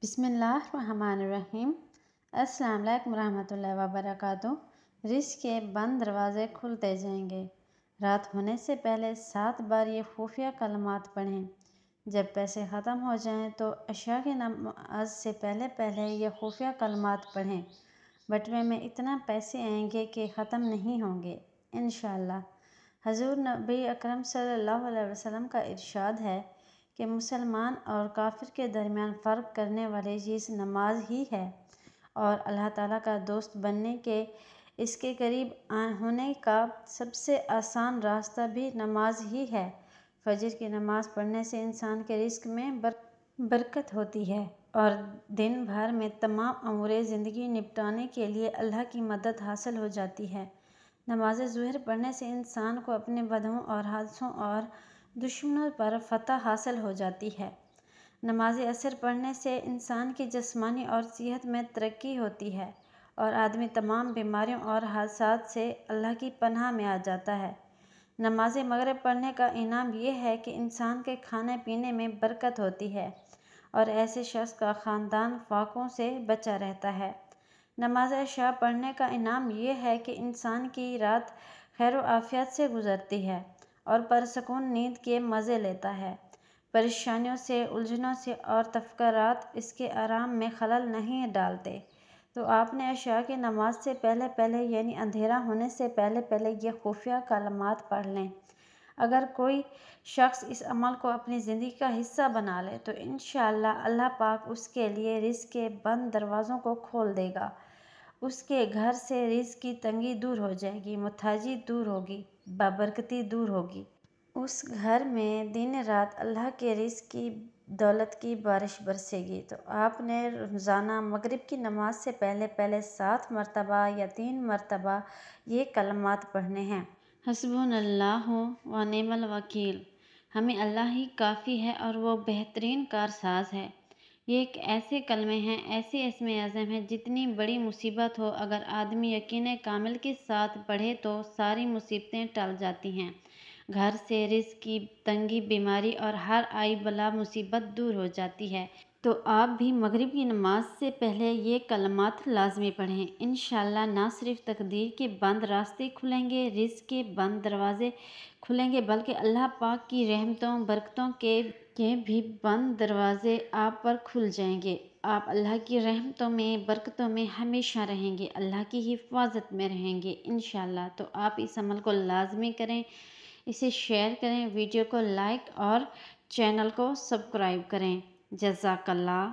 بسم اللہ الرحمن الرحیم۔ السلام علیکم ورحمۃ اللہ وبرکاتہ۔ رزق کے بند دروازے کھلتے جائیں گے۔ رات ہونے سے پہلے 7 بار یہ خفیہ کلمات پڑھیں۔ جب پیسے ختم ہو جائیں تو عشاء کی نماز سے پہلے یہ خفیہ کلمات پڑھیں۔ بٹوے میں اتنا پیسے آئیں گے کہ ختم نہیں ہوں گے انشاءاللہ۔ حضور نبی اکرم صلی اللہ علیہ وسلم کا ارشاد ہے کہ مسلمان اور کافر کے درمیان فرق کرنے والی چیز نماز ہی ہے، اور اللہ تعالیٰ کا دوست بننے کے اس کے قریب ہونے کا سب سے آسان راستہ بھی نماز ہی ہے۔ فجر کی نماز پڑھنے سے انسان کے رزق میں برکت ہوتی ہے اور دن بھر میں تمام امور زندگی نپٹانے کے لیے اللہ کی مدد حاصل ہو جاتی ہے۔ نماز ظہر پڑھنے سے انسان کو اپنے بدعوں اور حادثوں اور دشمنوں پر فتح حاصل ہو جاتی ہے۔ نماز عصر پڑھنے سے انسان کی جسمانی اور صحت میں ترقی ہوتی ہے اور آدمی تمام بیماریوں اور حادثات سے اللہ کی پناہ میں آ جاتا ہے۔ نماز مغرب پڑھنے کا انعام یہ ہے کہ انسان کے کھانے پینے میں برکت ہوتی ہے اور ایسے شخص کا خاندان فاقوں سے بچا رہتا ہے۔ نماز عشاء پڑھنے کا انعام یہ ہے کہ انسان کی رات خیر و عافیت سے گزرتی ہے اور پرسکون نیند کے مزے لیتا ہے۔ پریشانیوں سے، الجھنوں سے اور تفکرات اس کے آرام میں خلل نہیں ڈالتے۔ تو آپ نے عشاء کی نماز سے پہلے یعنی اندھیرا ہونے سے پہلے یہ خفیہ کلمات پڑھ لیں۔ اگر کوئی شخص اس عمل کو اپنی زندگی کا حصہ بنا لے تو انشاءاللہ اللہ پاک اس کے لیے رزق کے بند دروازوں کو کھول دے گا۔ اس کے گھر سے رزق کی تنگی دور ہو جائے گی، محتاجی دور ہوگی، بابرکتی دور ہوگی۔ اس گھر میں دن رات اللہ کے رزق کی دولت کی بارش برسے گی۔ تو آپ نے روزانہ مغرب کی نماز سے پہلے 7 مرتبہ یا 3 مرتبہ یہ کلمات پڑھنے ہیں۔ حسبنا اللہ و نعم الوکیل، ہمیں اللہ ہی کافی ہے اور وہ بہترین کارساز ہے۔ یہ ایک ایسے کلمے ہیں، ایسے اسم اعظم ہیں، جتنی بڑی مصیبت ہو اگر آدمی یقین کامل کے ساتھ پڑھے تو ساری مصیبتیں ٹل جاتی ہیں۔ گھر سے رزق کی تنگی، بیماری اور ہر آئی بلا مصیبت دور ہو جاتی ہے۔ تو آپ بھی مغرب کی نماز سے پہلے یہ کلمات لازمی پڑھیں۔ انشاءاللہ نہ صرف تقدیر کے بند راستے کھلیں گے، رزق کے بند دروازے کھلیں گے، بلکہ اللہ پاک کی رحمتوں برکتوں کے بھی بند دروازے آپ پر کھل جائیں گے۔ آپ اللہ کی رحمتوں میں، برکتوں میں ہمیشہ رہیں گے، اللہ کی حفاظت میں رہیں گے انشاءاللہ۔ تو آپ اس عمل کو لازمی کریں، اسے شیئر کریں، ویڈیو کو لائک اور چینل کو سبسکرائب کریں۔ جزاک اللہ۔